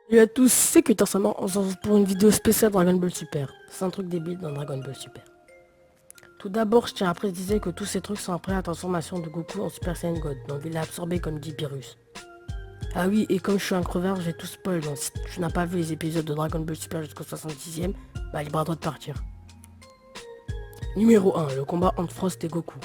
Salut à tous, c'est Sama, on se retrouve pour une vidéo spéciale Dragon Ball Super. C'est un truc débile dans Dragon Ball Super. Tout d'abord, je tiens à préciser que tous ces trucs sont après la transformation de Goku en Super Saiyan God, donc il est absorbé comme dit Pyrrhus. Ah oui, et comme je suis un crevard, j'ai tout spoil, donc si tu n'as pas vu les épisodes de Dragon Ball Super jusqu'au 66ème, bah libre à toi de partir. Numéro 1, le combat entre Frost et Goku.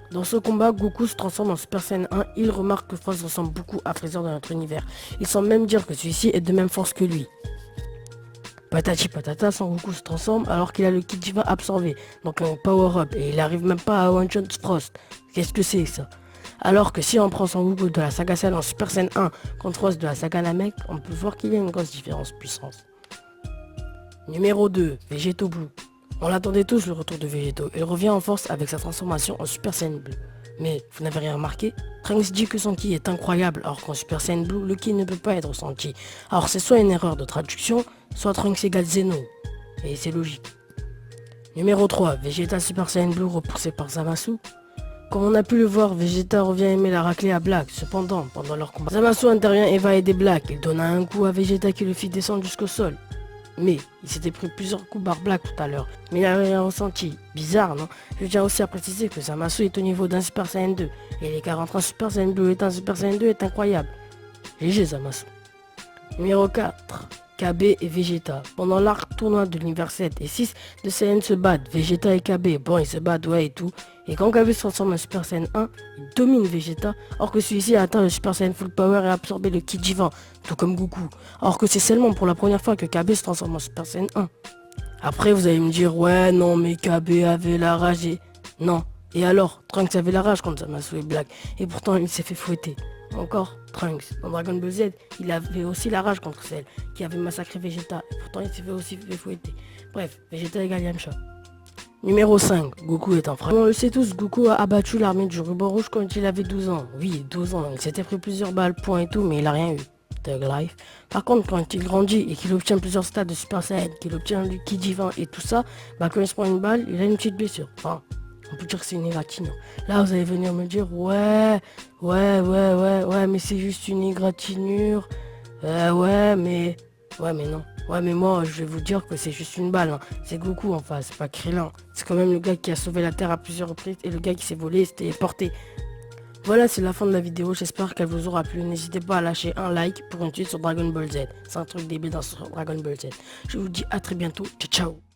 Dans ce combat, Goku se transforme en Super Saiyan 1, il remarque que Frost ressemble beaucoup à Freezer dans notre univers. Il semble même dire que celui-ci est de même force que lui. Patati patata, Son Goku se transforme alors qu'il a le Ki Divin absorbé, donc un power-up, et il arrive même pas à one-shot Frost. Qu'est-ce que c'est ça? Alors que si on prend Son Goku de la saga Cell en Super Saiyan 1 contre Frost de la saga Namek, on peut voir qu'il y a une grosse différence de puissance. Numéro 2, Végéto Blue. On l'attendait tous le retour de Végéto, il revient en force avec sa transformation en Super Saiyan Blue. Mais vous n'avez rien remarqué? Trunks dit que son ki est incroyable, alors qu'en Super Saiyan Blue, le ki ne peut pas être ressenti. Alors c'est soit une erreur de traduction, soit Trunks égale Zeno. Et c'est logique. Numéro 3, Vegeta Super Saiyan Blue repoussé par Zamasu. Comme on a pu le voir, Vegeta revient aimer la raclée à Black. Cependant, pendant leur combat, Zamasu intervient et va aider Black. Il donna un coup à Vegeta qui le fit descendre jusqu'au sol. Mais il s'était pris plusieurs coups par Black tout à l'heure. Mais il n'avait rien ressenti. Bizarre, non? Je tiens aussi à préciser que Zamasu est au niveau d'un Super Saiyan 2. Et l'écart entre un Super Saiyan 2 et un Super Saiyan 2 est incroyable. GG Zamasu. Numéro 4. KB et Vegeta. Pendant l'arc tournoi de l'univers 7 et 6, deux Saiyans se battent. Vegeta et KB. Bon, ils se battent, ouais, et tout. Et quand KB se transforme en Super Saiyan 1, il domine Vegeta, or que celui-ci a atteint le Super Saiyan Full Power et a absorbé le Ki Divin, tout comme Goku. Or que c'est seulement pour la première fois que KB se transforme en Super Saiyan 1. Après, vous allez me dire, ouais, non, mais KB avait la rage et... Non. Et alors, Trunks avait la rage contre Zamasu et Black, et pourtant il s'est fait fouetter. Encore, Trunks, dans Dragon Ball Z, il avait aussi la rage contre celle qui avait massacré Vegeta, et pourtant il s'est fait aussi fait fouetter. Bref, Vegeta égale Yamcha. Numéro 5, Goku est un frère. On le sait tous, Goku a abattu l'armée du ruban rouge quand il avait 12 ans. Oui, 12 ans, il s'était pris plusieurs balles, points et tout, mais il a rien eu. Thug Life. Par contre, quand il grandit et qu'il obtient plusieurs stades de Super Saiyan, qu'il obtient du Ki Divin et tout ça, bah quand il se prend une balle, il a une petite blessure. Enfin, on peut dire que c'est une égratignure. Là, vous allez venir me dire, ouais, mais c'est juste une égratignure. Ouais, mais non. Ouais, mais moi, je vais vous dire que c'est juste une balle, hein. C'est Goku en face, c'est pas Krillin. C'est quand même le gars qui a sauvé la Terre à plusieurs reprises et le gars qui s'est volé, c'était porté. Voilà, c'est la fin de la vidéo. J'espère qu'elle vous aura plu. N'hésitez pas à lâcher un like pour une suite sur Dragon Ball Z. C'est un truc débile dans Dragon Ball Z. Je vous dis à très bientôt. Ciao, ciao.